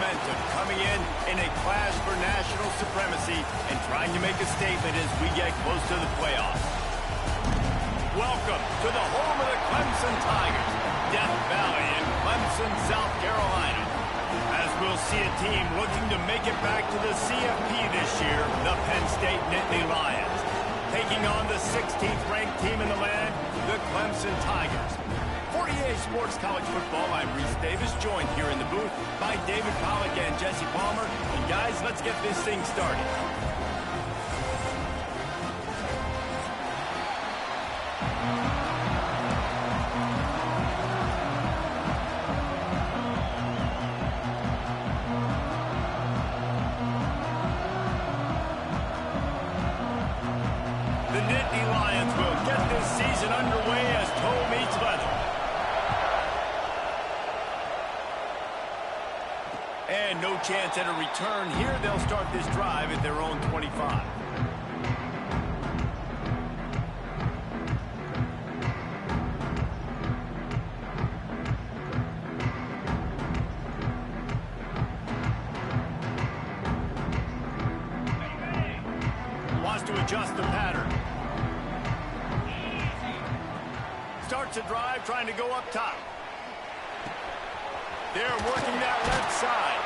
momentum, coming in a clash for national supremacy and trying to make a statement as we get close to the playoffs. Welcome to the home of the Clemson Tigers, Death Valley in Clemson, South Carolina. As we'll see a team looking to make it back to the CFP this year, the Penn State Nittany Lions. Taking on the 16th ranked team in the land, the Clemson Tigers. 48 Sports College Football, I'm Reese Davis, joined here in the booth by David Pollack and Jesse Palmer. And guys, let's get this thing started. The Nittany Lions will get this season underway as toe meets leather. And no chance at a return here. They'll start this drive at their own 25. Wants to adjust the pattern. Starts a drive trying to go up top. They're working that left side.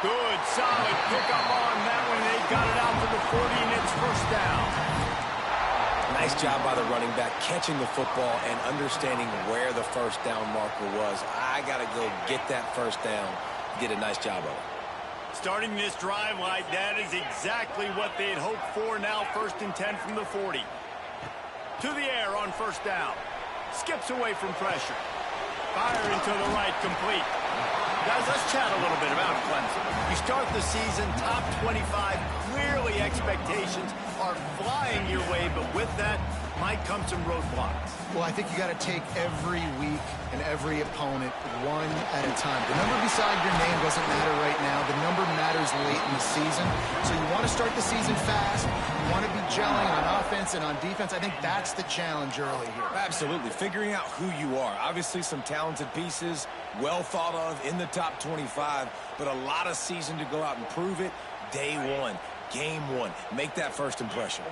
Good, solid pickup on that one. They got it out to the 40, and it's first down. Nice job by the running back, catching the football and understanding where the first down marker was. I got to go get that first down. Did a nice job of it. Starting this drive like that is exactly what they'd hoped for. Now first and 10 from the 40. To the air on first down. Skips away from pressure. Fire into the right, complete. Guys, let's chat a little bit about Clemson. You start the season top 25. Clearly expectations are flying your way, but with that might come some roadblocks. Well, I think you got to take every week and every opponent one at a time. The number beside your name doesn't matter right now. The number matters late in the season. So you want to start the season fast. You want to be gelling on offense and on defense. I think that's the challenge early here. Absolutely. Figuring out who you are. Obviously some talented pieces, well thought of in the top 25, but a lot of season to go out and prove it. Day one. Game one. Make that first impression.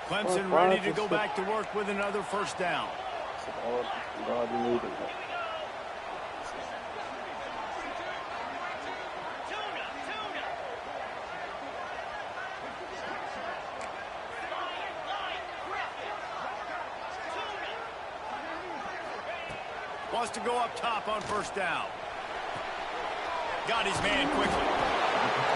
Clemson ready to go back to work with another first down. Wants to go up top on first down. Got his man quickly.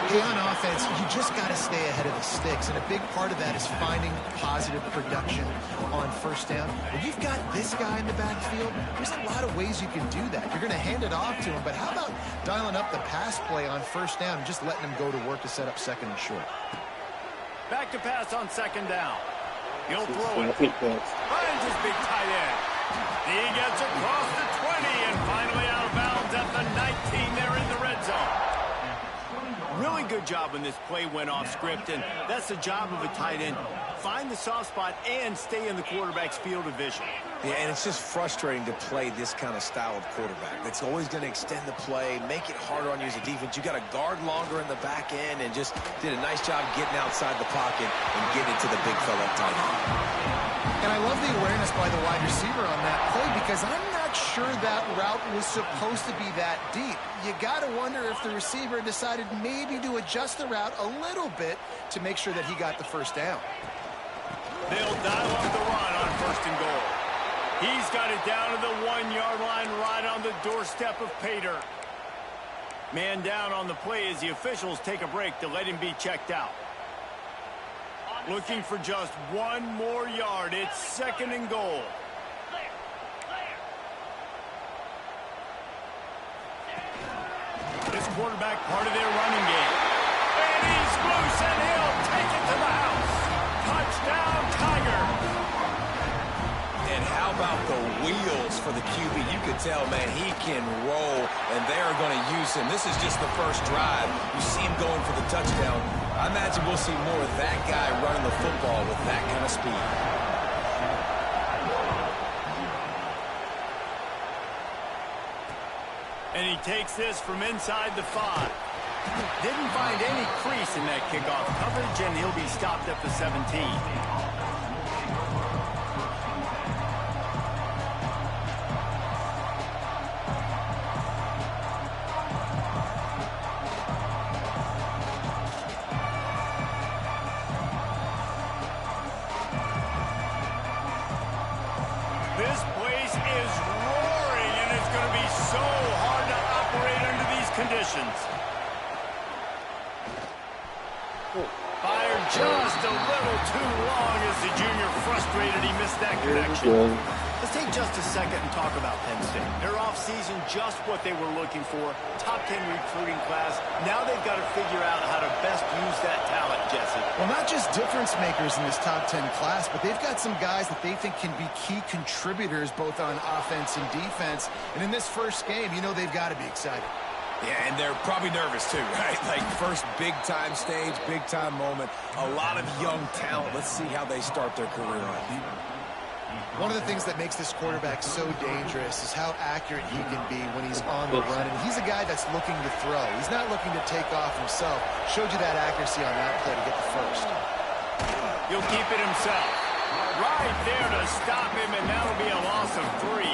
Hey, on offense, you just got to stay ahead of the sticks, and a big part of that is finding positive production on first down. When you've got this guy in the backfield, there's a lot of ways you can do that. You're going to hand it off to him, but how about dialing up the pass play on first down and just letting him go to work to set up second and short? Back to pass on second down. He'll throw it. Finds his big tight end. He gets across the 20 and finally out of bounds at the 19. They're in the red zone. Really good job when this play went off script, and that's the job of a tight end. Find the soft spot and stay in the quarterback's field of vision. Yeah, and it's just frustrating to play this kind of style of quarterback. It's always going to extend the play, make it harder on you as a defense. You got to guard longer in the back end, and just did a nice job getting outside the pocket and getting to the big fella tight end. And I love the awareness by the wide receiver on that play, because I'm not sure that route was supposed to be that deep. You got to wonder if the receiver decided maybe to adjust the route a little bit to make sure that he got the first down. They'll dial up the run on first and goal. He's got it down to the 1-yard line right on the doorstep of Pater. Man down on the play as the officials take a break to let him be checked out. Looking for just one more yard. It's second and goal. This quarterback part of their running game. And he's loose, and he'll take it to the house. Touchdown, Tiger. And how about the wheels for the QB? You could tell, man, he can roll, and they're going to use him. This is just the first drive. You see him going for the touchdown. I imagine we'll see more of that guy running the football with that kind of speed. And he takes this from inside the 5. Didn't find any crease in that kickoff coverage, and he'll be stopped at the 17. This place is roaring, and it's going to be so hard to operate under these conditions. Fired just a little too long as the junior frustrated he missed that connection. Let's take just a second and talk about Penn State. Their offseason, just what they were looking for. Top 10 recruiting class. Now they've got to figure out how to best use that talent, Jesse. Well, not just difference makers in this top 10 class, but they've got some guys that they think can be key contributors both on offense and defense. And in this first game, you know they've got to be excited. Yeah, and they're probably nervous too, right? Like first big-time stage, big-time moment. A lot of young talent. Let's see how they start their career off. One of the things that makes this quarterback so dangerous is how accurate he can be when he's on the run. And he's a guy that's looking to throw. He's not looking to take off himself. Showed you that accuracy on that play to get the first. He'll keep it himself. Right there to stop him, and that'll be a loss of 3.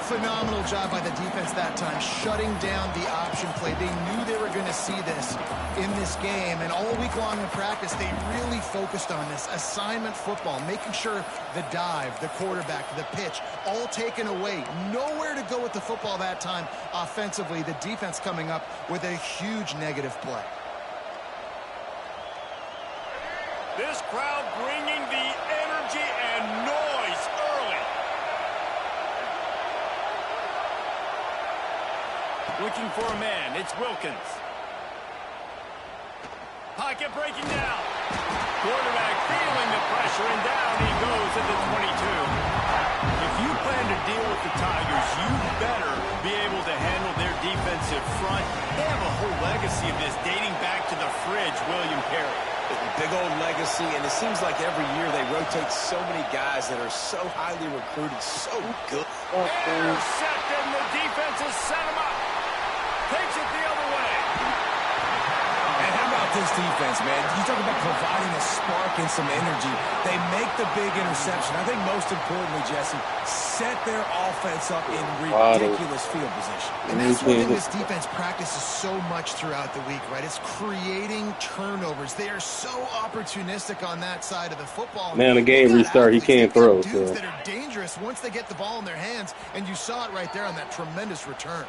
Phenomenal job by the defense that time, shutting down the option play. They knew they were going to see this in this game, and all week long in practice, they really focused on this assignment football, making sure the dive, the quarterback, the pitch, all taken away. Nowhere to go with the football that time offensively. The defense coming up with a huge negative play. This crowd bringing the energy and noise early. Looking for a man, it's Wilkins. Pocket breaking down. Quarterback feeling the pressure, and down he goes at the 22. If you plan to deal with the Tigers, you better be able to handle their defensive front. They have a whole legacy of this dating back to the fridge, William Perry. Big old legacy, and it seems like every year they rotate so many guys that are so highly recruited, so good. Intercept, and the defense has set him up. Takes it the other way. And how about this defense, man? You talk about providing a spark and some energy. They make the big interception. I think most importantly, Jesse, set their offense up in ridiculous field position. And that's one thing this defense practices so much throughout the week, right? It's creating turnovers. They are so opportunistic on that side of the football. Man, the game restart, he can't throw. Dudes that are dangerous once they get the ball in their hands, and you saw it right there on that tremendous return.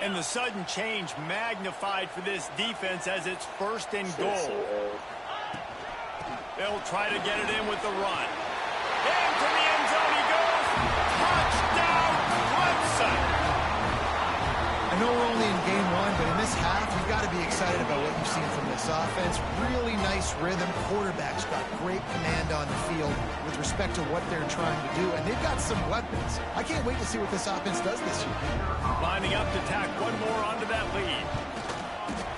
And the sudden change magnified for this defense as it's 1st and goal. They'll try to get it in with the run. Into the end zone he goes. Touchdown, Clemson. I know we're only in game 1, but in this half, you've got to be excited about what you've seen from this offense. Really nice rhythm. Quarterback's got great command on the field with respect to what they're trying to do, and they've got some weapons. I can't wait to see what this offense does this year. Lining up to tack one more onto that lead.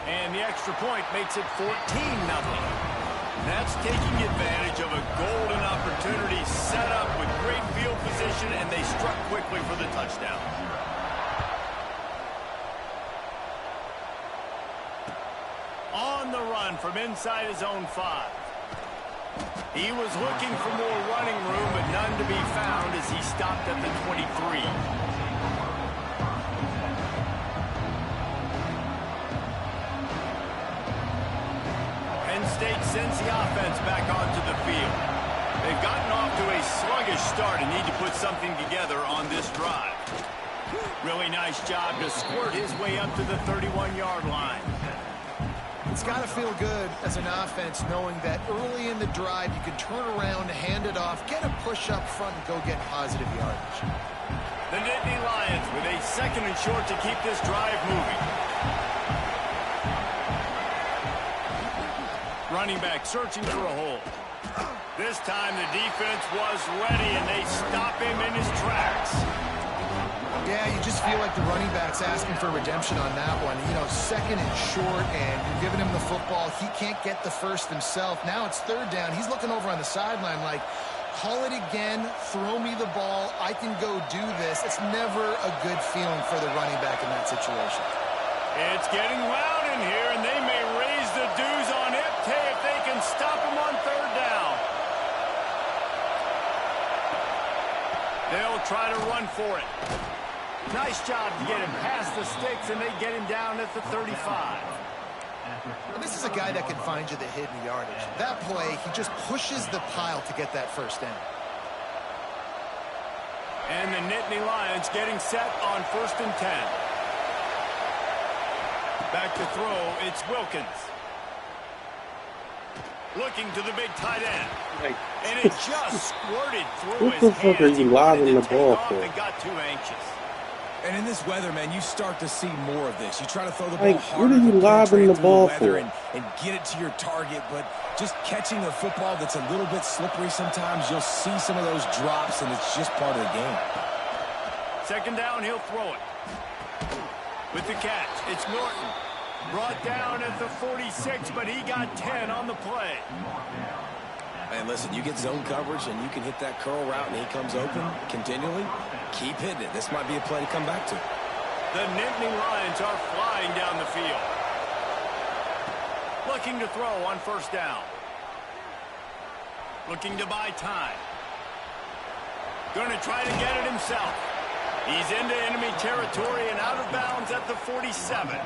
And the extra point makes it 14-0. That's taking advantage of a golden opportunity set up with great field position, and they struck quickly for the touchdown. On the run from inside his own 5. He was looking for more running room, but none to be found as he stopped at the 23. Penn State sends the offense back onto the field. They've gotten off to a sluggish start and need to put something together on this drive. Really nice job to squirt his way up to the 31-yard line. It's got to feel good as an offense knowing that early in the drive you can turn around, hand it off, get a push up front, and go get positive yardage. The Nittany Lions with a 2nd and short to keep this drive moving. Running back searching for a hole. This time the defense was ready, and they stop him in his tracks. Yeah, you just feel like the running back's asking for redemption on that one. You know, 2nd and short, and you're giving him the football. He can't get the first himself. Now it's 3rd down. He's looking over on the sideline like, call it again, throw me the ball, I can go do this. It's never a good feeling for the running back in that situation. It's getting loud in here, and they may raise the dues on Ipte if they can stop him on third down. They'll try to run for it. Nice job to get him past the sticks, and they get him down at the 35. And this is a guy that can find you the hidden yardage. That play, he just pushes the pile to get that first down. And the Nittany Lions getting set on 1st and 10. Back to throw, it's Wilkins. Looking to the big tight end. And it just squirted through his hands. What the fuck are you lobbing the ball for? And got too anxious. And in this weather, man, you start to see more of this. You try to throw the ball Like, harder, what are you to lobbing the penetrate ball through the weather for? and get it to your target, but just catching a football that's a little bit slippery sometimes, you'll see some of those drops, and it's just part of the game. 2nd down, he'll throw it. With the catch, it's Norton. Brought down at the 46, but he got 10 on the play. And listen, you get zone coverage, and you can hit that curl route, and he comes open continually. Keep hitting it. This might be a play to come back to. The Nittany Lions are flying down the field. Looking to throw on 1st down. Looking to buy time. Going to try to get it himself. He's into enemy territory and out of bounds at the 47.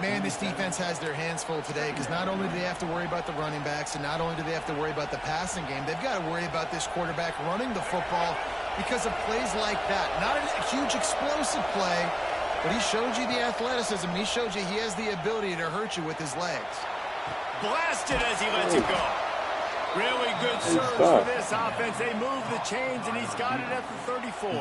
Man, this defense has their hands full today because not only do they have to worry about the running backs and not only do they have to worry about the passing game, they've got to worry about this quarterback running the football because of plays like that. Not a huge explosive play, but he showed you the athleticism. He showed you he has the ability to hurt you with his legs. Blasted as he lets it go. Really good serves for this offense. They move the chains, and he's got it at the 34.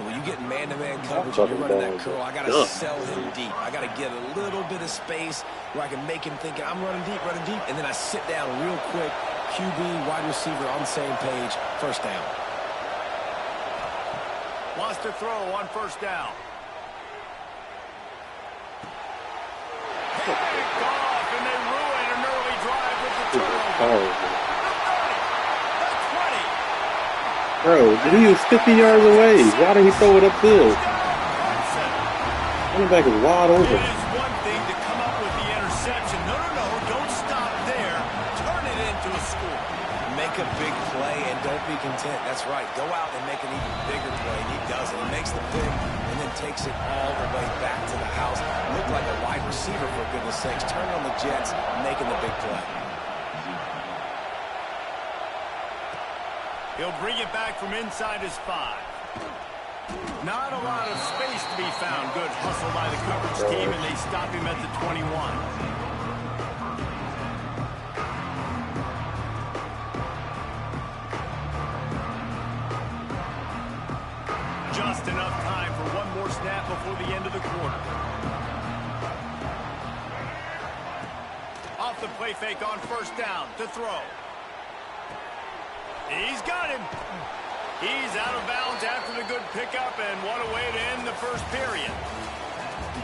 When you get man-to-man coverage and you're running that curl, I got to sell him deep. I got to get a little bit of space where I can make him think I'm running deep, and then I sit down real quick. QB, wide receiver on the same page, 1st down. Wants to throw on 1st down. Picked off, and they ruin an early drive with the turnover. Bro, he was 50 yards away. Why did he throw it upfield? Running back is wide open. It is one thing to come up with the interception. No, don't stop there. Turn it into a score. Make a big play and don't be content. That's right. Go out and make an even bigger play. And he does it. He makes the pick and then takes it all the way back to the house. Looked like a wide receiver, for goodness sakes. Turn on the Jets, making the big play. He'll bring it back from inside his 5. Not a lot of space to be found. Good hustle by the coverage team, and they stop him at the 21. Just enough time for one more snap before the end of the quarter. Off the play fake on 1st down to throw. He's got him. He's out of bounds after the good pickup, and what a way to end the 1st period.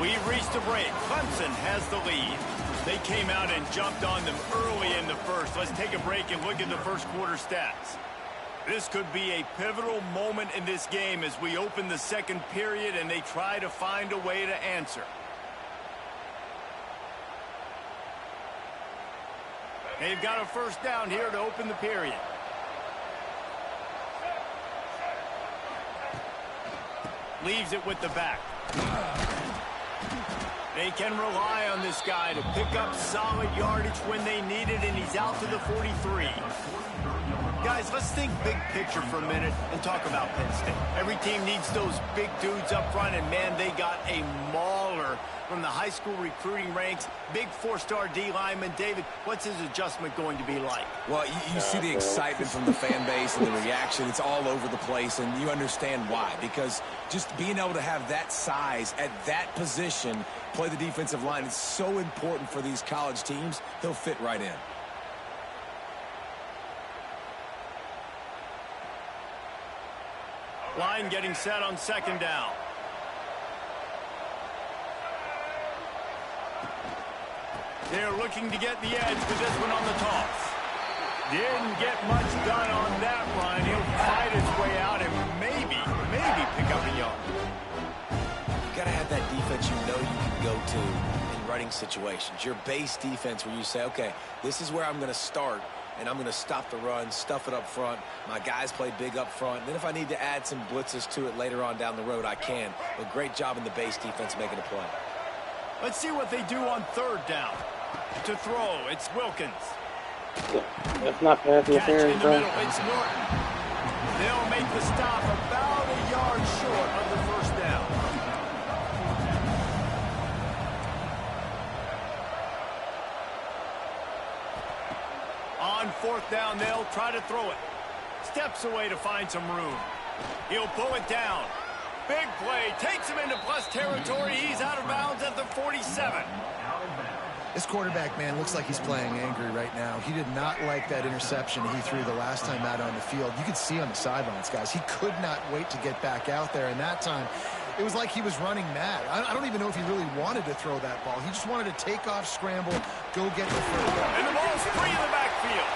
We've reached the break. Clemson has the lead. They came out and jumped on them early in the 1st. Let's take a break and look at the 1st quarter stats. This could be a pivotal moment in this game as we open the 2nd period and they try to find a way to answer. They've got a 1st down here to open the period. Leaves it with the back. They can rely on this guy to pick up solid yardage when they need it, and he's out to the 43. Guys, let's think big picture for a minute and talk about Penn State. Every team needs those big dudes up front, and man, they got a mauler from the high school recruiting ranks. Big 4-star D lineman. David, what's his adjustment going to be like? Well, you see the excitement from the fan base and the reaction. It's all over the place, and you understand why. Because just being able to have that size at that position, play the defensive line, it's so important for these college teams. He'll fit right in. Line getting set on 2nd down. They're looking to get the edge with this one on the toss. Didn't get much done on that run. He'll fight his way out and maybe pick up a yard. You got to have that defense you know you can go to in running situations. Your base defense where you say, okay, this is where I'm going to start, and I'm going to stop the run, stuff it up front. My guys play big up front. And then if I need to add some blitzes to it later on down the road, I can. But great job in the base defense making a play. Let's see what they do on third down. To throw, it's Wilkins. That's not pass Catch in interference, the bro. middle, it's Norton. They'll make the stop about a yard short of the first down. On fourth down, they'll try to throw it. Steps away to find some room. He'll pull it down. Big play, takes him into plus territory. He's out of bounds at the 47. This quarterback, man, looks like he's playing angry right now. He did not like that interception he threw the last time out on the field. You could see on the sidelines, guys. He could not wait to get back out there. And that time, it was like he was running mad. I don't even know if he really wanted to throw that ball. He just wanted to take off, scramble, go get the first down. And the ball's free in the backfield.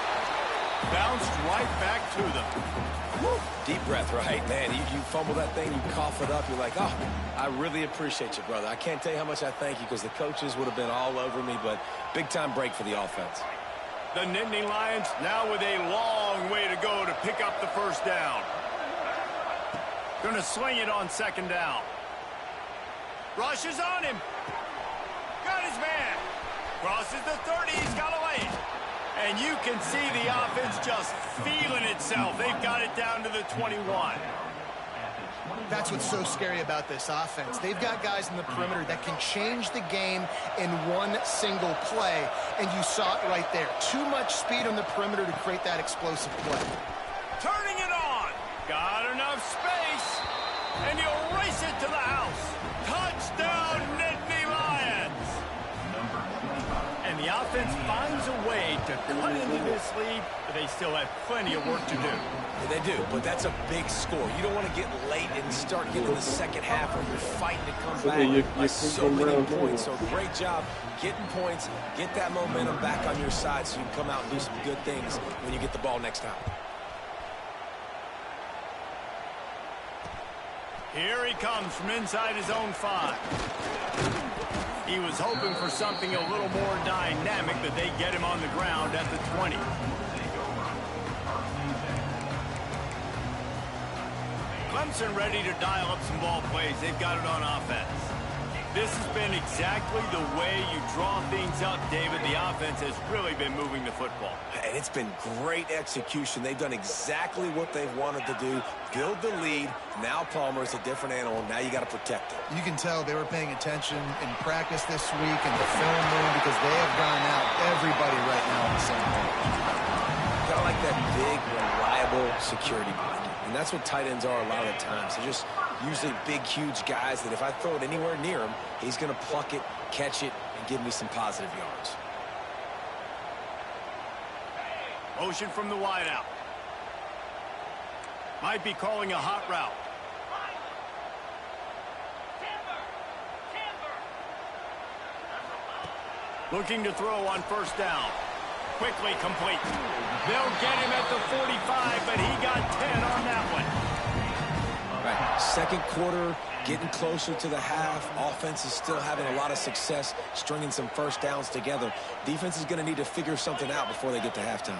Bounced right back to them. Woo. Deep breath, right? Man, you fumble that thing, you cough it up, you're like, oh, I really appreciate you, brother. I can't tell you how much I thank you because the coaches would have been all over me, but big-time break for the offense. The Nittany Lions now with a long way to go to pick up the first down. Going to swing it on second down. Rushes on him. Got his man. Crosses the 30. He's got away. And you can see the offense just feeling itself. They've got it down to the 21. That's what's so scary about this offense. They've got guys in the perimeter that can change the game in one single play, and you saw it right there. Too much speed on the perimeter to create that explosive play. Turning it on. Got enough space, and he'll race it to the house. Touchdown, Nittany Lions. And the offense finds a way to cut into this lead, but they still have plenty of work to do. They do, but that's a big score. You don't want to get late and start getting the second half where you're fighting to come back by so many points. So great job getting points, get that momentum back on your side so you can come out and do some good things when you get the ball next time. Here he comes from inside his own 5. He was hoping for something a little more dynamic, but they get him on the ground at the 20. Clemson ready to dial up some ball plays. They've got it on offense. This has been exactly the way you draw things up, David. The offense has really been moving the football. And it's been great execution. They've done exactly what they've wanted to do. Build the lead. Now Palmer's a different animal. Now you got to protect it. You can tell they were paying attention in practice this week in the film room because they have gone out everybody right now on the same page. Kind of like that big, reliable security blanket. And that's what tight ends are a lot of the times. They're just usually big, huge guys that if I throw it anywhere near him, he's going to pluck it, catch it, and give me some positive yards. Motion from the wideout. Might be calling a hot route. Looking to throw on first down. Quickly complete. They'll get him at the 45, but he got 10 on that one. Right. Second quarter, getting closer to the half. Offense is still having a lot of success stringing some first downs together. Defense is going to need to figure something out before they get to halftime.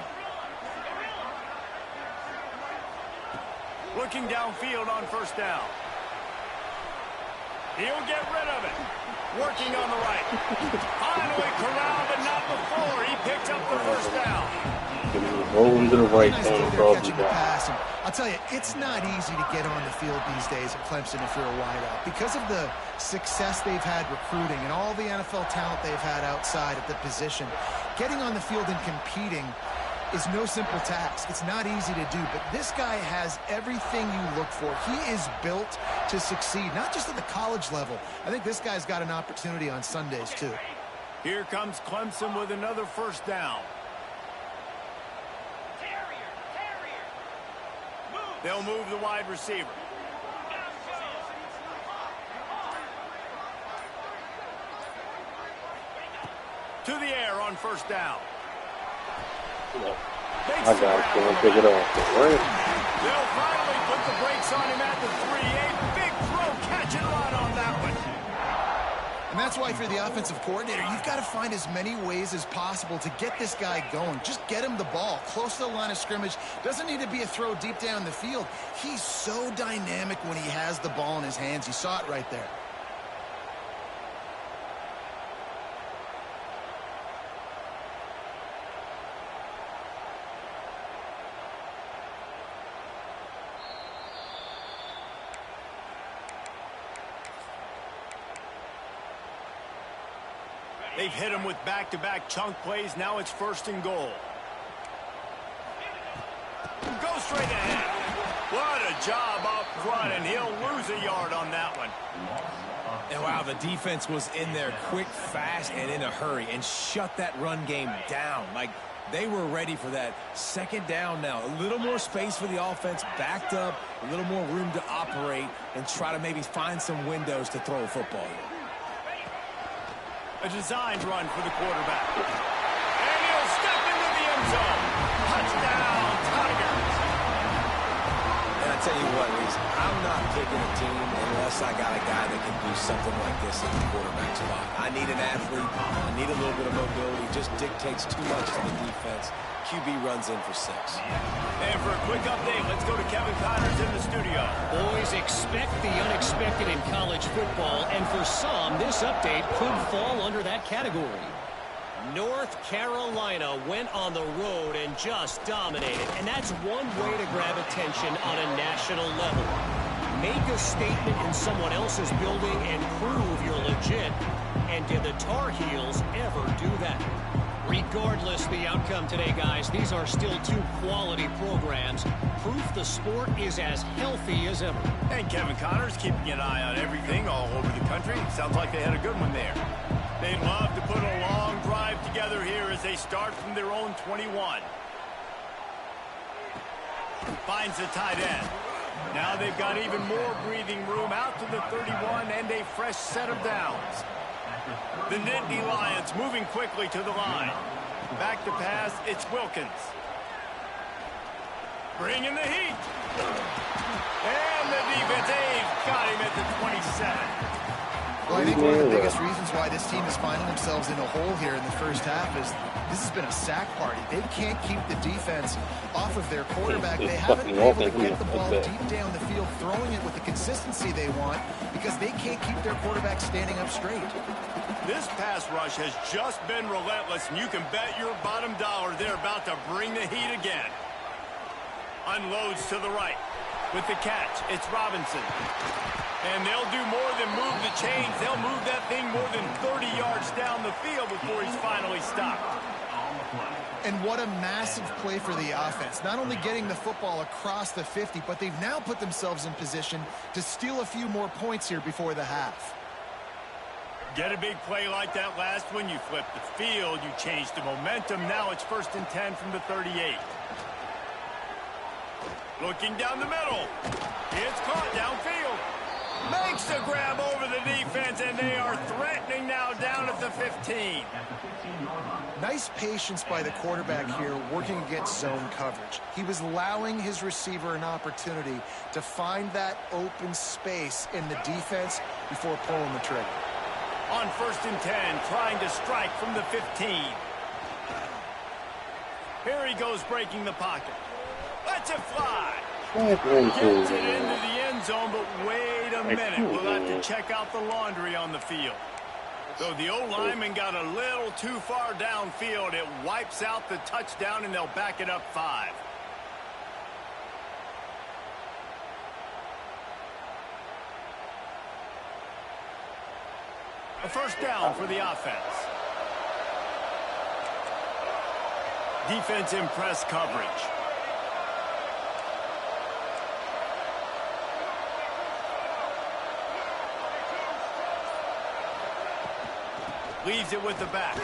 Looking downfield on first down. He'll get rid of it. Working on the right. Finally corralled, but not before. He picked up the first down. Rolling to the right, Nice down play there, across the catching the back. pass. And I'll tell you, it's not easy to get on the field these days at Clemson if you're a wideout. Because of the success they've had recruiting and all the NFL talent they've had outside at the position, getting on the field and competing is no simple task. It's not easy to do, but this guy has everything you look for. He is built to succeed, not just at the college level. I think this guy's got an opportunity on Sundays, too. Here comes Clemson with another first down. They'll move the wide receiver. To the air on first down. I got to pick it up. They'll finally put the brakes on him at the 3. A big throw, catch and run on that one. And that's why, for the offensive coordinator, you've got to find as many ways as possible to get this guy going. Just get him the ball close to the line of scrimmage. Doesn't need to be a throw deep down the field. He's so dynamic when he has the ball in his hands. You saw it right there. They've hit him with back-to-back chunk plays. Now it's 1st and goal. Go straight ahead. What a job up front, and he'll lose a yard on that one. And wow, the defense was in there quick, fast, and in a hurry, and shut that run game down. Like, they were ready for that. 2nd down now. A little more space for the offense, backed up, a little more room to operate, and try to maybe find some windows to throw a football in. A designed run for the quarterback. And he'll step into the end zone. Touchdown, Tigers. And I tell you what, Reese, I'm not picking a team unless I got a guy that can do something like this in the quarterback spot. I need an athlete. I need a little bit of mobility. Just dictates too much to the defense. QB runs in for 6. And for a quick update, let's go to Kevin Connors in the studio. Boys, expect the unexpected in college football, and for some, this update could fall under that category. North Carolina went on the road and just dominated, and that's one way to grab attention on a national level. Make a statement in someone else's building and prove you're legit. And did the Tar Heels ever do that? Regardless the outcome today, guys, these are still 2 quality programs. Proof the sport is as healthy as ever. And Kevin Connors keeping an eye on everything all over the country. Sounds like they had a good one there. They'd love to put a long drive together here as they start from their own 21. Finds the tight end. Now they've got even more breathing room out to the 31 and a fresh set of downs. The Nittany Lions moving quickly to the line. Back to pass, it's Wilkins. Bringing the heat. And the defense, they've got him at the 27. Well, I think one of the biggest reasons why this team is finding themselves in a hole here in the first half is this has been a sack party. They can't keep the defense off of their quarterback. They haven't been able to get the ball deep down the field, throwing it with the consistency they want because they can't keep their quarterback standing up straight. This pass rush has just been relentless, and you can bet your bottom dollar they're about to bring the heat again. Unloads to the right. With the catch, it's Robinson. And they'll do more than move the chains. They'll move that thing more than 30 yards down the field before he's finally stopped. And what a massive play for the offense. Not only getting the football across the 50, but they've now put themselves in position to steal a few more points here before the half. Get a big play like that last one, you flip the field, you change the momentum. Now it's 1st and 10 from the 38. Looking down the middle. It's caught downfield. Makes a grab over the defense, and they are threatening now down at the 15. Nice patience by the quarterback here, working against zone coverage. He was allowing his receiver an opportunity to find that open space in the defense before pulling the trigger. On 1st and 10, trying to strike from the 15. Here he goes, breaking the pocket. Lets it fly. Gets it into the end zone, but wait a minute. We'll have to check out the laundry on the field. So the O-lineman got a little too far downfield. It wipes out the touchdown, and they'll back it up 5. A 1st down for the offense. Defense in press coverage. Leaves it with the back.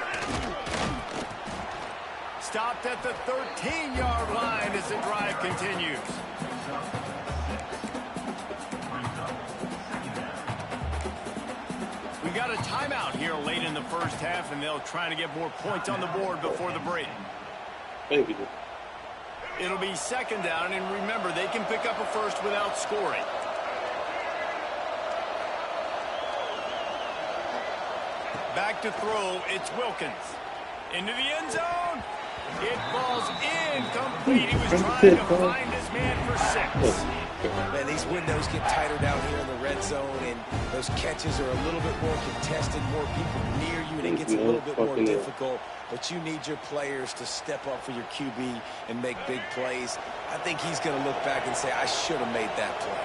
Stopped at the 13-yard line as the drive continues. We got a timeout here late in the first half, and they'll try to get more points on the board before the break. It'll be second down, and remember, they can pick up a first without scoring. Back to throw, it's Wilkins. Into the end zone. It falls incomplete. He was trying to find his man for 6. Man, these windows get tighter down here in the red zone, and those catches are a little bit more contested, more people near you, and it gets a little bit more difficult. But you need your players to step up for your QB and make big plays. I think he's going to look back and say, I should have made that play.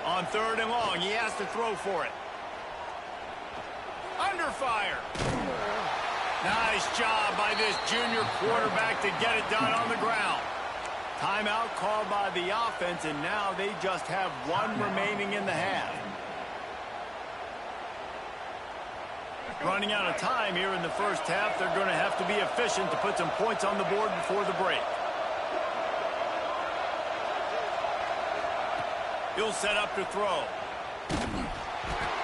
On 3rd and long, he has to throw for it. Under fire. Nice job by this junior quarterback to get it done on the ground. Timeout called by the offense, and now they just have 1 remaining in the half. Running out of time here in the first half, they're going to have to be efficient to put some points on the board before the break. He'll set up to throw.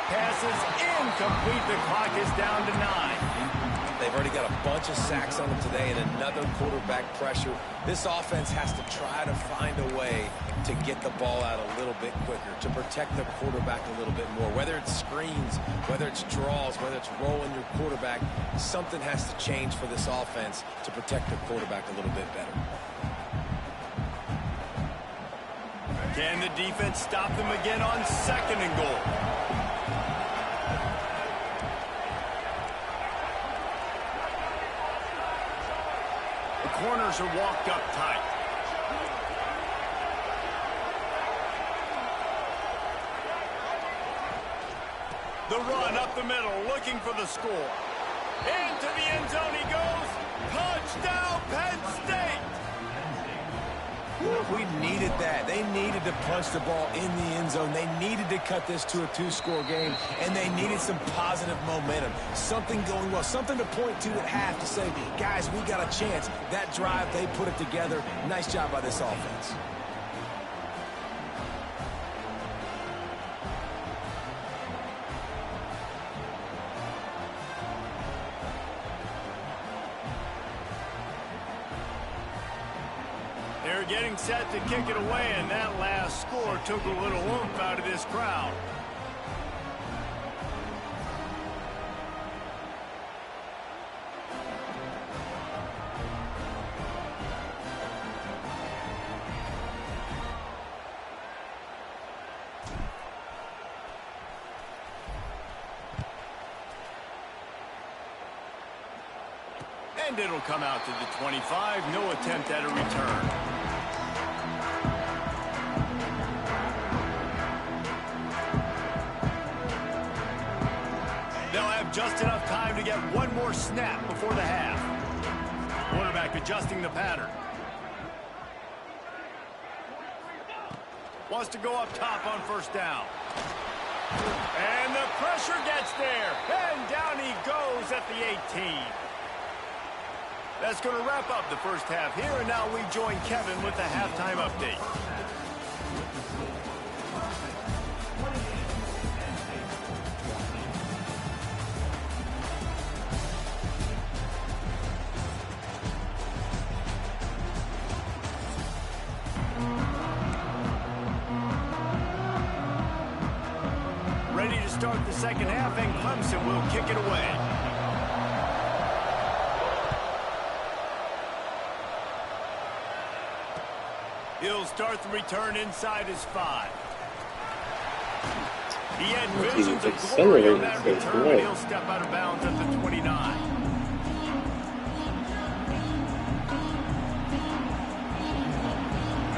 Passes incomplete. The clock is down to 9. They've already got a bunch of sacks on them today and another quarterback pressure. This offense has to try to find a way to get the ball out a little bit quicker, to protect the quarterback a little bit more. Whether it's screens, whether it's draws, whether it's rolling your quarterback, something has to change for this offense to protect the quarterback a little bit better. Can the defense stop them again on 2nd and goal? The corners are walked up tight. The run up the middle, looking for the score. Into the end zone he goes. Touchdown, Penn State! We needed that. They needed to punch the ball in the end zone. They needed to cut this to a 2-score game, and they needed some positive momentum. Something going well, something to point to at half to say, guys, we got a chance. That drive, they put it together. Nice job by this offense. They're getting set to kick it away, and that last score took a little oomph out of this crowd. And it'll come out to the 25. No attempt at a return. Just enough time to get one more snap before the half. Quarterback adjusting the pattern. Wants to go up top on 1st down. And the pressure gets there. And down he goes at the 18. That's going to wrap up the first half here. And now we join Kevin with the halftime update. Ready to start the second half, and Clemson will kick it away. He'll start the return inside his 5. He had visions of glory on that return, but he'll step out of bounds at the 29.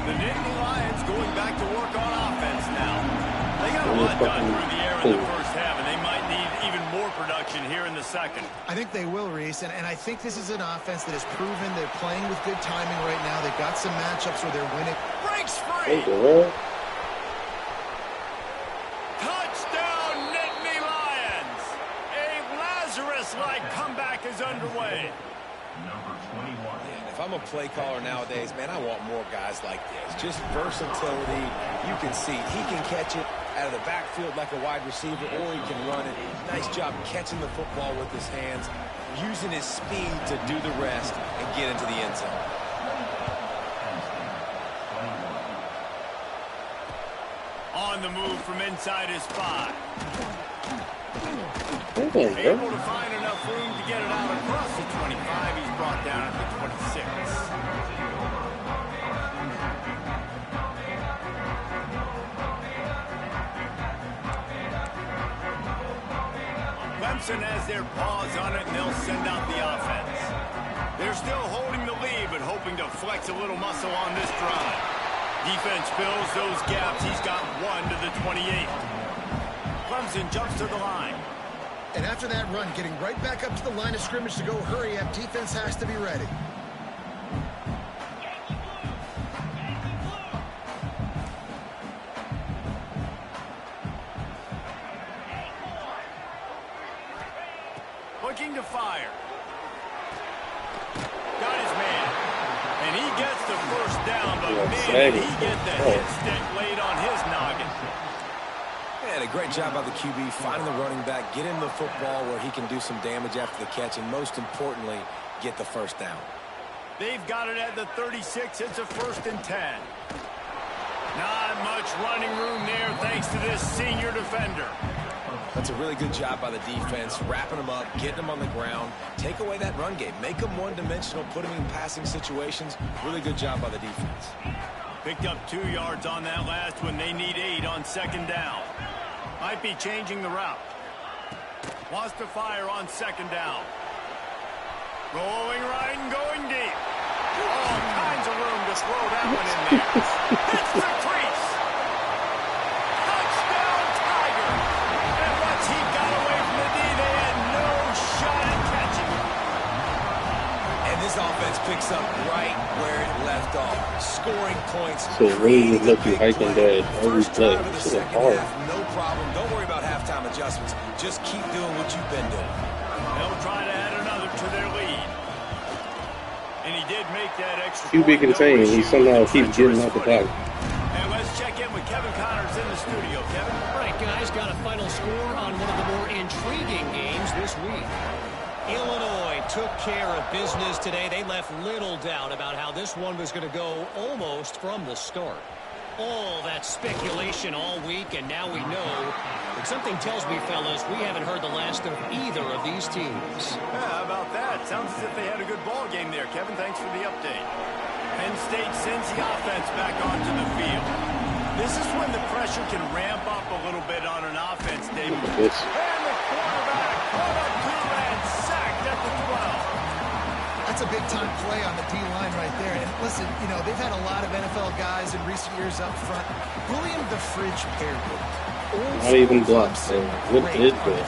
The Nittany Lions going back to work on offense now. They got a lot done through the air in the first half, and they might need even more production here in the second. I think they will, Reese, and I think this is an offense that has proven they're playing with good timing right now. They've got some matchups where they're winning. Breaks free! Touchdown, Nittany Lions! A Lazarus-like comeback is underway. If I'm a play caller nowadays, man, I want more guys like this. Just versatility. You can see he can catch it out of the backfield like a wide receiver, or he can run it. Nice job catching the football with his hands, using his speed to do the rest and get into the end zone. On the move from inside his 5. Okay, Able to find enough room to get it out across the 25. He's brought down at the 26. Clemson has their paws on it, and they'll send out the offense. They're still holding the lead, but hoping to flex a little muscle on this drive. Defense fills those gaps. He's got 1 to the 28. Clemson jumps to the line. And after that run, getting right back up to the line of scrimmage to go hurry up, defense has to be ready. Looking to fire. Got his man. And he gets the first down, but man, did he get the hit stick laid on his noggin. And a great job by the QB finding the running back, get him the football where he can do some damage after the catch, and most importantly, get the first down. They've got it at the 36. It's a 1st and 10. Not much running room there thanks to this senior defender. That's a really good job by the defense, wrapping them up, getting them on the ground. Take away that run game. Make them one-dimensional, put them in passing situations. Really good job by the defense. Picked up 2 yards on that last one. They need 8 on 2nd down. Might be changing the route. Wants to fire on 2nd down. Rolling right and going deep. All kinds of room to throw that one in there. Hits the crease. Touchdown, Tiger. And once he got away from the D, they had no shot at catching him. And this offense picks up right where it left off. Scoring points. So really look you hiking that every play. It's hard. No problem. Don't worry about halftime adjustments. Just keep doing what you've been doing. They'll try to add another to their lead. And he did make that extra QB contained. He somehow keeps getting out the pocket. And let's check in with Kevin Connors in the studio. Kevin? All right, guys, got a final score on one of the more intriguing games this week. Illinois took care of business today. They left little doubt about how this one was going to go almost from the start. All that speculation all week, and now we know. But something tells me, fellas, we haven't heard the last of either of these teams. Yeah, how about that? Sounds as if they had a good ball game there, Kevin. Thanks for the update. Penn State sends the offense back onto the field. This is when the pressure can ramp up a little bit on an offense, David. And the quarterback caught up to and sacked at the 12. That's a big-time play on the D-line right there. And listen, you know, they've had a lot of NFL guys in recent years up front. William the Fridge Perry. Not even blocked. What is that?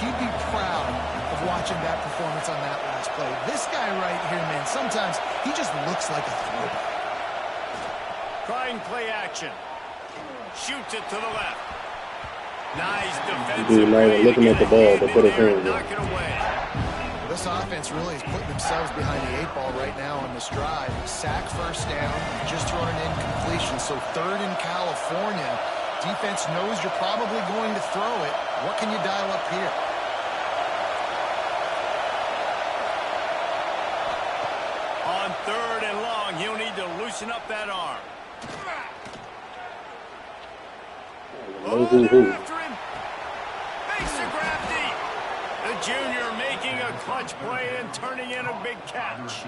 He'd be proud of watching that performance on that last play. This guy right here, man, sometimes he just looks like a throwback. Trying play action. Shoots it to the left. Nice defensive Dude, not even looking at the ball, but put his hands knock it away. This offense really is putting themselves behind the 8 ball right now on this drive. Sack, 1st down, just thrown an incompletion. So 3rd in California. Defense knows you're probably going to throw it. What can you dial up here? On 3rd and long, he'll need to loosen up that arm. They're after him. Makes the grab deep. The junior making a clutch play and turning in a big catch.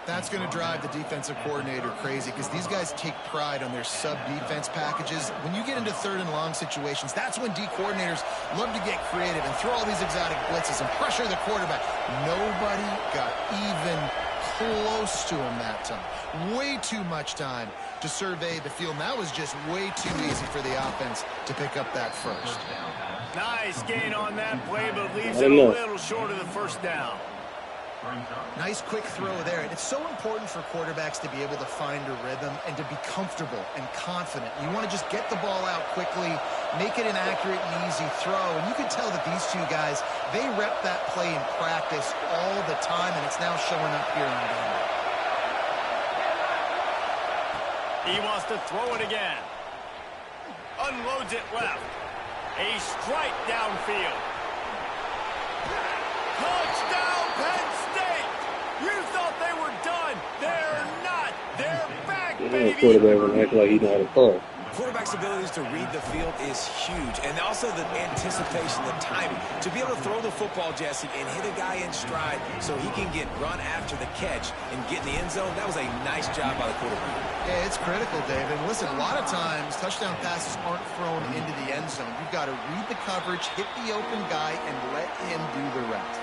That's going to drive the defensive coordinator crazy because these guys take pride on their sub-defense packages. When you get into 3rd and long situations, that's when D coordinators love to get creative and throw all these exotic blitzes and pressure the quarterback. Nobody got even close to him that time. Way too much time to survey the field. And that was just way too easy for the offense to pick up that first. Nice gain on that play, but leaves it a little short of the 1st down. Nice quick throw there. And it's so important for quarterbacks to be able to find a rhythm and to be comfortable and confident. You want to just get the ball out quickly, make it an accurate and easy throw. And you can tell that these two guys, they rep that play in practice all the time, and it's now showing up here in the game. He wants to throw it again. Unloads it left. A strike downfield. Touchdown, Penn State! You thought they were done. They're not. They're back, baby. The quarterback would act like he know how to throw. Quarterback's abilities to read the field is huge, and also the anticipation, the timing. To be able to throw the football, Jesse, and hit a guy in stride so he can get run after the catch and get in the end zone, that was a nice job by the quarterback. Yeah, it's critical, David. Listen, a lot of times touchdown passes aren't thrown into the end zone. You've got to read the coverage, hit the open guy, and let him do the rest.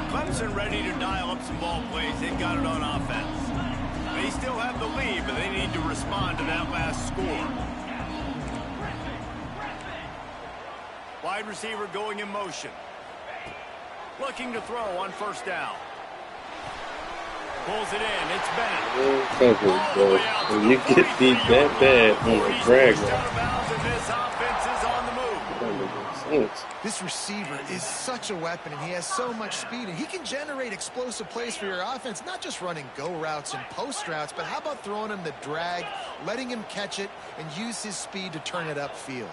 Clemson ready to dial up some ball plays. They got it on offense. They still have the lead, but they need to respond to that last score. Wide receiver going in motion. Looking to throw on first down. Pulls it in. It's Bennett. When you get beat that bad on the drag route. This offense is on the move. This receiver is such a weapon, and he has so much speed, and he can generate explosive plays for your offense, not just running go routes and post routes, but how about throwing him the drag, letting him catch it, and use his speed to turn it upfield.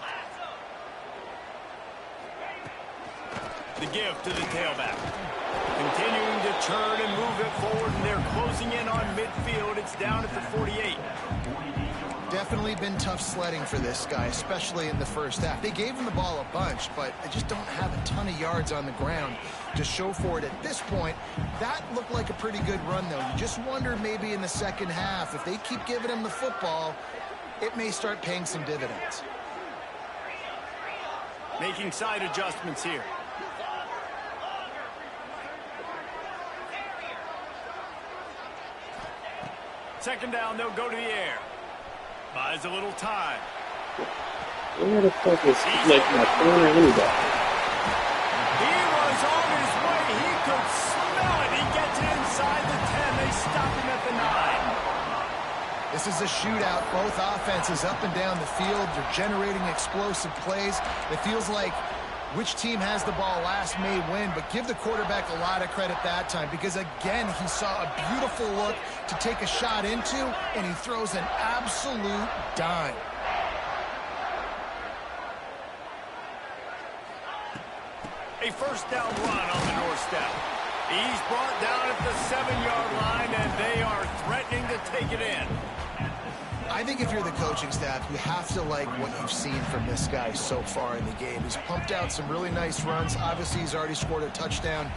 The give to the tailback. Continuing to turn and move it forward, and they're closing in on midfield. It's down at the 48. Definitely been tough sledding for this guy, especially in the first half. They gave him the ball a bunch, but they just don't have a ton of yards on the ground to show for it at this point. That looked like a pretty good run, though. You just wonder maybe in the second half, if they keep giving him the football, it may start paying some dividends. Making side adjustments here. Second down, they'll go to the air. Buys a little time. Where the fuck is like my corner anybody? He was on his way. He could smell it. He gets it inside the 10. They stop him at the 9. This is a shootout. Both offenses up and down the field. They're generating explosive plays. It feels like which team has the ball last may win, but give the quarterback a lot of credit that time because, again, he saw a beautiful look to take a shot into, and he throws an absolute dime. A first down run on the doorstep. He's brought down at the 7-yard line, and they are threatening to take it in. I think if you're the coaching staff, you have to like what you've seen from this guy so far in the game. He's pumped out some really nice runs. Obviously, he's already scored a touchdown.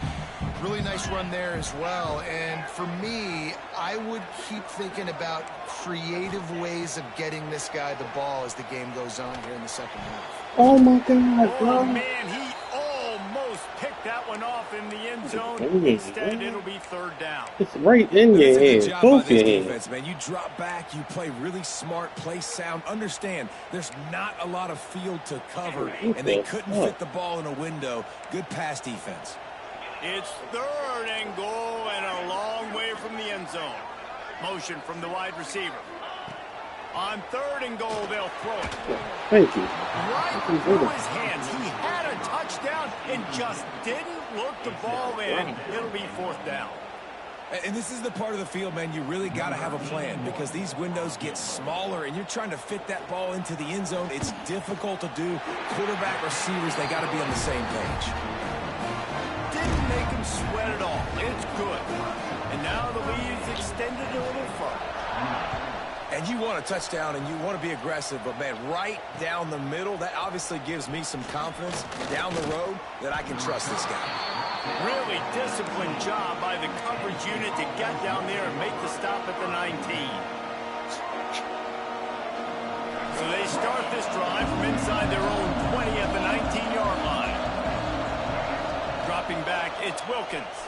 Really nice run there as well. And for me, I would keep thinking about creative ways of getting this guy the ball as the game goes on here in the second half. Oh, my God, bro. Oh, man, he almost picked that one off in the end zone. Instead, it'll be third down. It's right in your hand. Both your hands. Man, you drop back, you play really smart, play sound. Understand, there's not a lot of field to cover, and they couldn't fit the ball in a window. Good pass defense. It's third and goal and a long way from the end zone. Motion from the wide receiver. On third and goal, they'll throw it. Thank you. Right through his hands. He had a touchdown and just didn't look the ball in. It'll be fourth down. And this is the part of the field, man, you really got to have a plan because these windows get smaller and you're trying to fit that ball into the end zone. It's difficult to do. Quarterback, receivers, they got to be on the same page. Didn't make him sweat at all. It's good. And now the lead's extended a little further. And you want a touchdown and you want to be aggressive, but, man, right down the middle, that obviously gives me some confidence down the road that I can trust this guy. Really disciplined job by the coverage unit to get down there and make the stop at the 19. So they start this drive from inside their own 20 at the 19-yard line. Dropping back, it's Wilkins.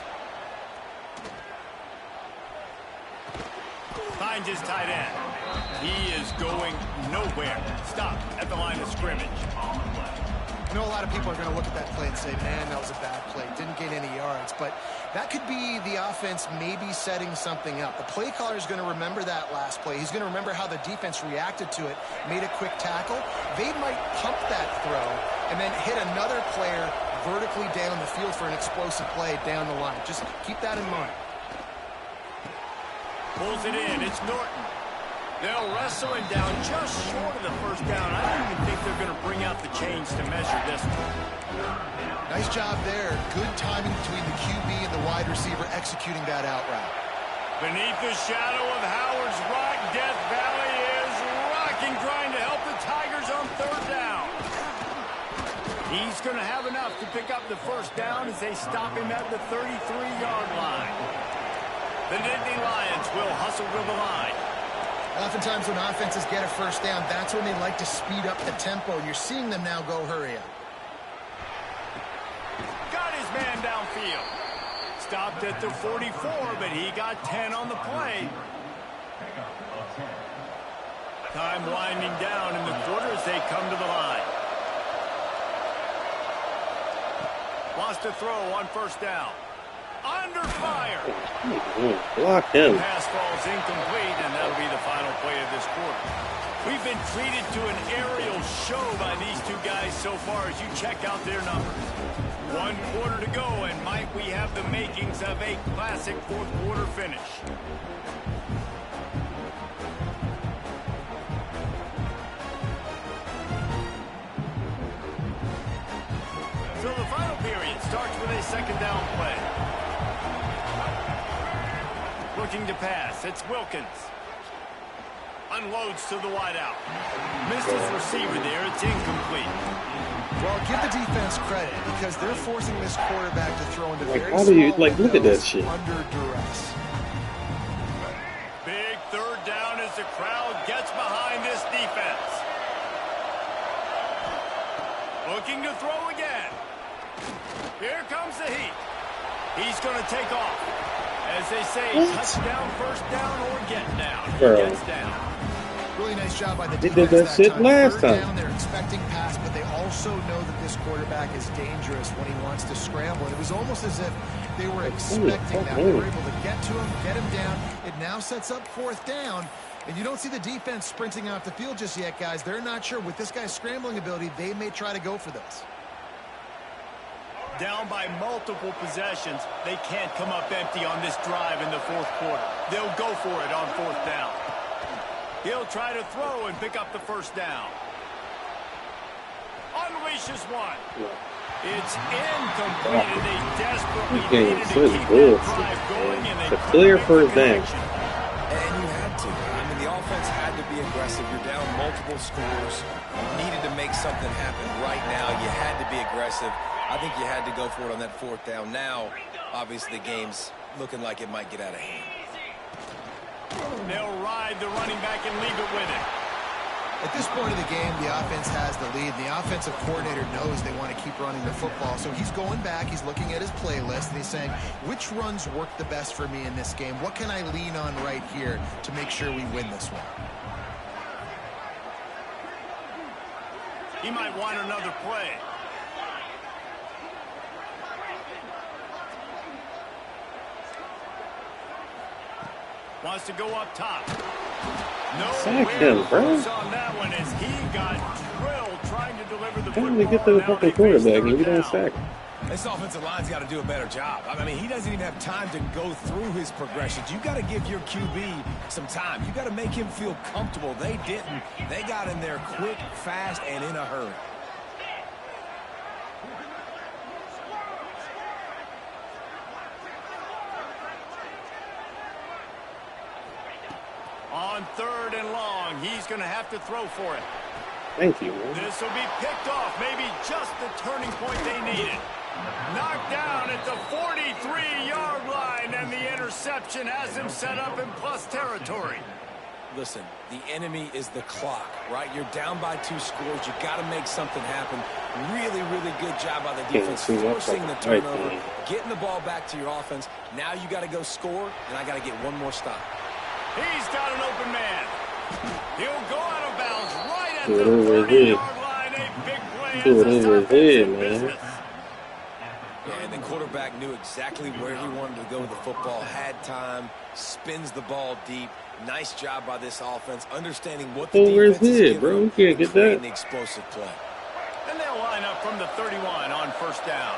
Finds his tight end. He is going nowhere. Stop at the line of scrimmage. I know a lot of people are going to look at that play and say, man, that was a bad play. Didn't gain any yards. But that could be the offense maybe setting something up. The play caller is going to remember that last play. He's going to remember how the defense reacted to it, made a quick tackle. They might pump that throw and then hit another player vertically down the field for an explosive play down the line. Just keep that in mind. Pulls it in. It's Norton. They'll wrestle him down just short of the first down. I don't even think they're going to bring out the chains to measure this one. Nice job there. Good timing between the QB and the wide receiver executing that out route. Beneath the shadow of Howard's Rock, Death Valley is rocking, trying to help the Tigers on third down. He's going to have enough to pick up the first down as they stop him at the 33-yard line. The Nittany Lions will hustle to the line. Oftentimes when offenses get a first down, that's when they like to speed up the tempo, and you're seeing them now go hurry up. Got his man downfield. Stopped at the 44, but he got 10 on the play. Time winding down in the quarter as they come to the line. Wants to throw on first down. Under fire. Block him. Pass falls incomplete, and that'll be the final play of this quarter. We've been treated to an aerial show by these two guys so far as you check out their numbers. 1 quarter to go, and might we have the makings of a classic fourth quarter finish. So the final period starts with a second down play. Looking to pass, it's Wilkins. Unloads to the wideout. Missed his receiver there, it's incomplete. Well, give the defense credit because they're forcing this quarterback to throw into very how do you, small look at that windows shit. under duress. Big third down as the crowd gets behind this defense. Looking to throw again. Here comes the heat. He's going to take off. As they say, touchdown, first down, or get down. He gets down. Really nice job by the They defense did that shit time. last Third time. down, they're expecting pass, but they also know that this quarterback is dangerous when he wants to scramble. And it was almost as if they were expecting that. They were able to get to him, get him down. It now sets up fourth down. And you don't see the defense sprinting off the field just yet, guys. They're not sure. With this guy's scrambling ability, they may try to go for this. Down by multiple possessions, they can't come up empty on this drive in the fourth quarter. They'll go for it on fourth down. He'll try to throw and pick up the first down. Unleashes one. It's incomplete, and they desperately needed to keep that drive going, and they clear first down. And you had to. I mean, the offense had to be aggressive. You're down multiple scores. You needed to make something happen right now. You had to be aggressive. I think you had to go for it on that fourth down. Now, obviously, the game's looking like it might get out of hand. They'll ride the running back and leave it with it. At this point of the game, the offense has the lead. The offensive coordinator knows they want to keep running the football. So he's going back, he's looking at his playlist, and he's saying, which runs work the best for me in this game? What can I lean on right here to make sure we win this one? He might want another play. Wants to go up top. Sack him, bro. On that one as he got drilled trying to deliver the How do we get to the fucking quarterback and we don't sack? This offensive line's got to do a better job. I mean, he doesn't even have time to go through his progressions. You got to give your QB some time. You got to make him feel comfortable. They didn't. They got in there quick, fast, and in a hurry. On third and long, he's going to have to throw for it. Thank you, man. This will be picked off, maybe just the turning point they needed. Knocked down at the 43-yard line, and the interception has him set up in plus territory. Listen, the enemy is the clock, right? You're down by 2 scores. You got to make something happen. Really, really good job by the defense, forcing the turnover, getting the ball back to your offense. Now you got to go score, and I got to get one more stop. He's got an open man. He'll go out of bounds right at the 30-yard line. A big play Do it over his head, man. Yeah, and the quarterback knew exactly where he wanted to go with the football, had time, spins the ball deep. Nice job by this offense, understanding what the defense is giving bro. You can't get creating that. explosive play. And they'll line up from the 31 on first down.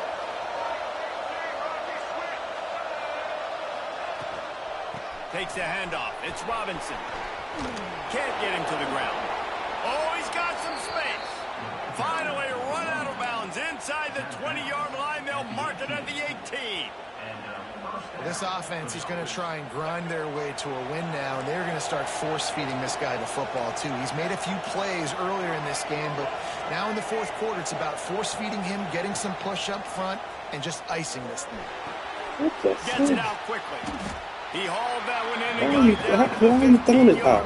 Takes the handoff. It's Robinson. Can't get him to the ground. Oh, he's got some space. Finally run out of bounds inside the 20-yard line. They'll mark it at the 18. This offense is going to try and grind their way to a win now, and they're going to start force-feeding this guy the football, too. He's made a few plays earlier in this game, but now in the fourth quarter, it's about force-feeding him, getting some push up front, and just icing this thing. Gets it out quickly. He hauled that one in and got it down Why are you throwing it out?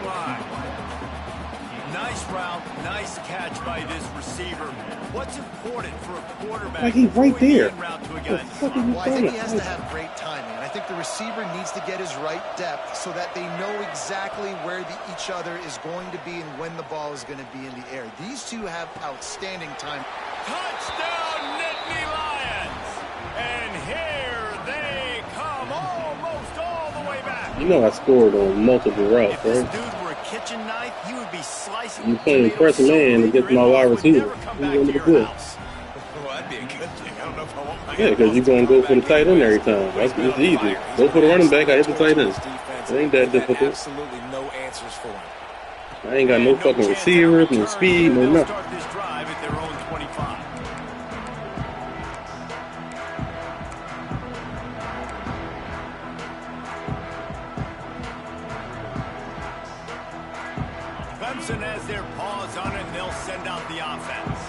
Nice route, nice catch by this receiver. What's important for a quarterback? Like he's right there. Well, I think he has to have great timing, and I think the receiver needs to get his right depth so that they know exactly where each other is going to be and when the ball is going to be in the air. These two have outstanding time. Touchdown, Nittany Lions! And here they come, almost all the way back. You know I scored on multiple routes, If this right? dude were a kitchen knife, he would be slicing. You playing press man against my wide receiver. You going to the good. Well, that'd be a good thing. I don't know if I want my Yeah, because you're going to go for the tight end every time. That's it's easy. Go for the running back. I hit the tight end. It ain't that difficult. Absolutely no answers for him. I ain't got no fucking receivers, no speed, no nothing. Start this drive at their own 25. Clemson has their paws on it, and they'll send out the offense.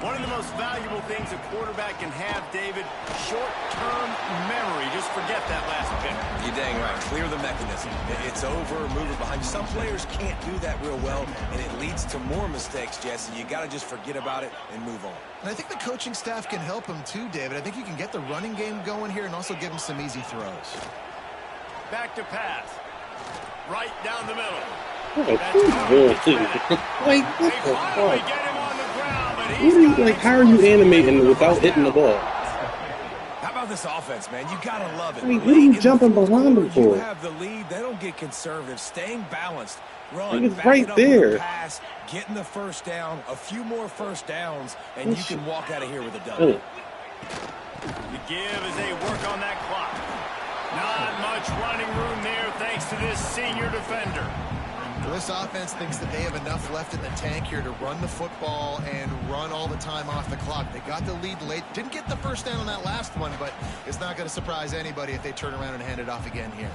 One of the most valuable things a quarterback can have, David, short-term memory. Just forget that last pick. You're dang right. Clear the mechanism. It's over, move it behind you. Some players can't do that real well, and it leads to more mistakes, Jesse. You got to just forget about it and move on. And I think the coaching staff can help him too, David. I think you can get the running game going here and also give him some easy throws. Back to pass. Right down the middle. What the fuck? Like, what the Finally fuck? get him on the ground, but What he's are you, got like, how are you animating without hitting the ball? How about this offense, man? You got to love it. I mean, what are you jumping behind them You for? have the lead. They don't get conservative. Staying balanced. Run. Like, it's back right it up with a there. Pass. Getting the first down. A few more first downs, and you can walk out of here with a W. The give as they work on that clock. Not much running room there thanks to this senior defender. Well, this offense thinks that they have enough left in the tank here to run the football and run all the time off the clock. They got the lead late. Didn't get the first down on that last one, but it's not going to surprise anybody if they turn around and hand it off again here.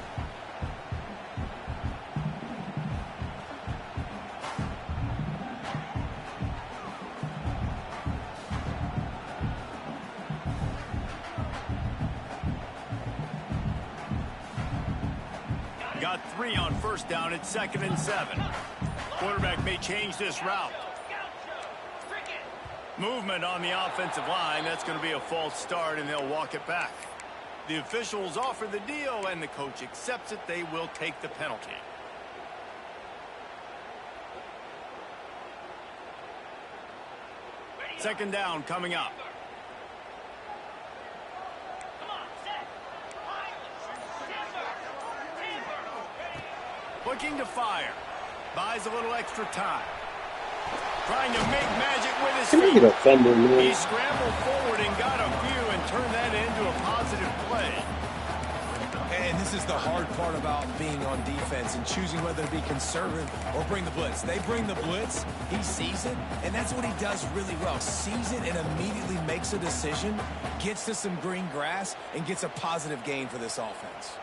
Got 3 on first down at 2nd and 7. Quarterback may change this route. Movement on the offensive line. That's going to be a false start, and they'll walk it back. The officials offer the deal, and the coach accepts it. They will take the penalty. Second down coming up. Looking to fire. Buys a little extra time. Trying to make magic with his Can I feet. get a fumble, He man? scrambled forward and got a few and turned that into a positive play. And this is the hard part about being on defense and choosing whether to be conservative or bring the blitz. They bring the blitz, he sees it, and that's what he does really well. Sees it and immediately makes a decision, gets to some green grass, and gets a positive gain for this offense.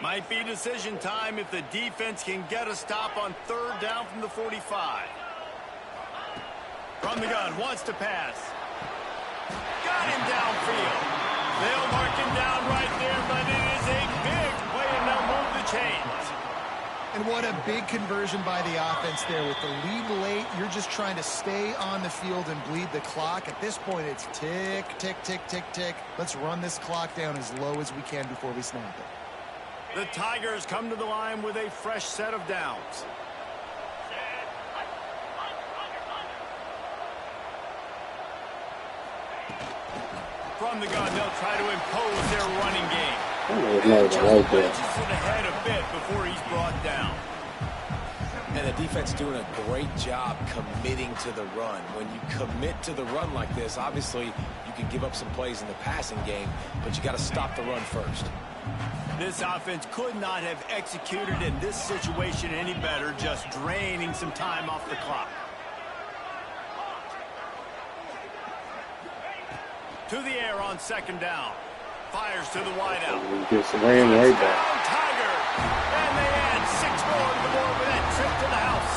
Might be decision time if the defense can get a stop on third down from the 45. From the gun, wants to pass. Got him downfield. They'll mark him down right there, but it is a big play, and they'll move the chains. And what a big conversion by the offense there. With the lead late, you're just trying to stay on the field and bleed the clock. At this point, it's tick, tick, tick, tick, tick. Let's run this clock down as low as we can before we snap it. The Tigers come to the line with a fresh set of downs. From the gun, they'll try to impose their running game. Just ahead a bit before he's brought down. And the defense doing a great job committing to the run. When you commit to the run like this, obviously you can give up some plays in the passing game, but you got to stop the run first. This offense could not have executed in this situation any better, just draining some time off the clock. To the air on second down. Fires to the wideout. Just ran right back. Tigers. And they add 6 more to the board with that trip to the house.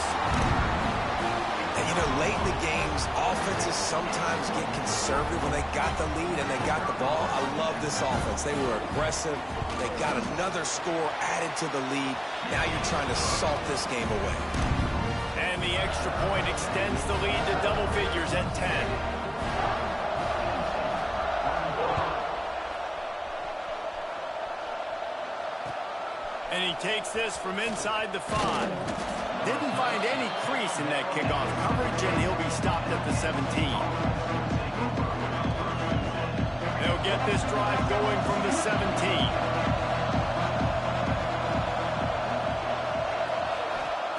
And you know, late in the games, offenses sometimes get conservative when they got the lead and they got the ball. I love this offense. They were aggressive. They got another score added to the lead. Now you're trying to salt this game away. And the extra point extends the lead to double figures at 10. And he takes this from inside the 5. Didn't find any crease in that kickoff coverage, and he'll be stopped at the 17. They'll get this drive going from the 17.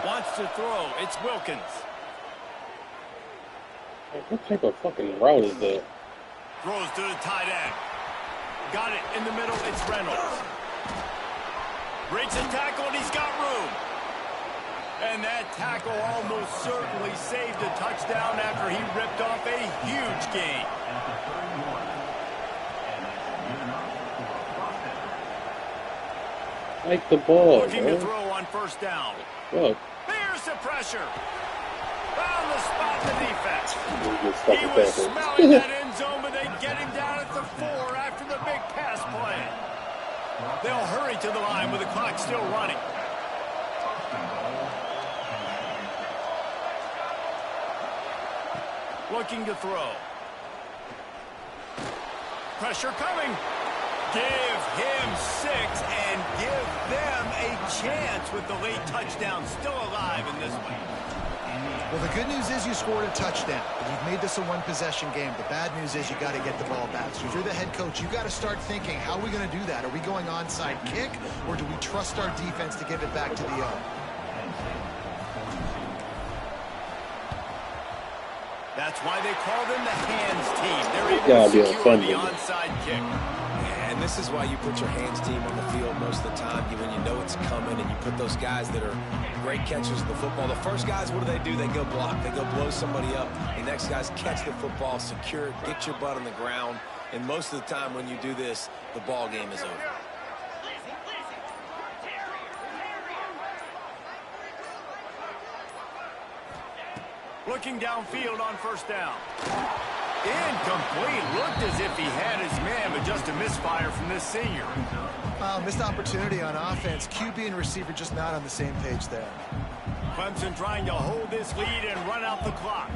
Wants to throw. It's Wilkins. What type of fucking route is that? Throws to the tight end. Got it in the middle. It's Reynolds. Breaks a tackle, and he's got room. And that tackle almost certainly saved a touchdown after he ripped off a huge gain. Like the ball, Looking to throw on first down. Look. Here's the pressure. Found the spot in the defense. He was smelling that end zone, but they get him down at the 4 after the big pass play. They'll hurry to the line with the clock still running. Looking to throw. Pressure coming. Give him 6 and give them a chance with the late touchdown still alive in this one. Well, the good news is you scored a touchdown, but you've made this a one-possession game. The bad news is you got to get the ball back. So if you're the head coach, you got to start thinking, how are we going to do that? Are we going onside kick, or do we trust our defense to give it back to the O? That's why they call them the hands team. They're able to secure the onside kick. And this is why you put your hands team on the field most of the time when you know it's coming, and you put those guys that are great catchers of the football. The first guys, what do? They go block. They go blow somebody up. The next guys catch the football, secure it, get your butt on the ground. And most of the time when you do this, the ball game is over. Looking downfield on first down. Incomplete. Looked as if he had his man, but just a misfire from this senior. Missed opportunity on offense. QB and receiver just not on the same page there. Clemson trying to hold this lead and run out the clock.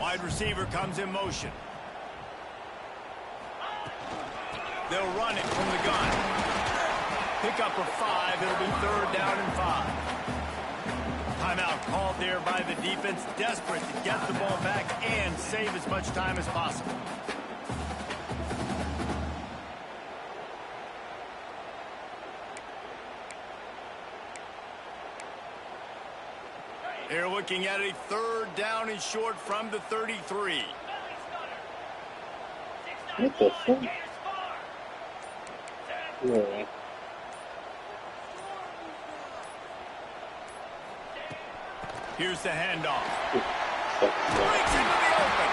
Wide receiver comes in motion. They'll run it from the gun. Pick up a 5. It'll be 3rd down and 5. Timeout called there by the defense, desperate to get the ball back and save as much time as possible. They're looking at a 3rd down and short from the 33. What the fuck? Yeah. Here's the handoff. Breaks into the open.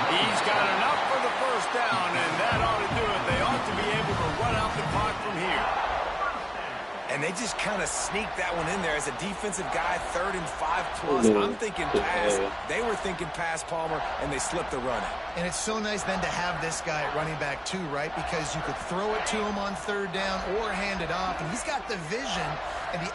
He's got enough for the first down, and that ought to do it. They ought to be able to run out the clock from here. And they just kind of sneaked that one in there as a defensive guy, 3rd and 5 plus. I'm thinking pass. They were thinking pass, Palmer, and they slipped the run out. And it's so nice then to have this guy at running back too, right? Because you could throw it to him on 3rd down or hand it off, and he's got the vision and the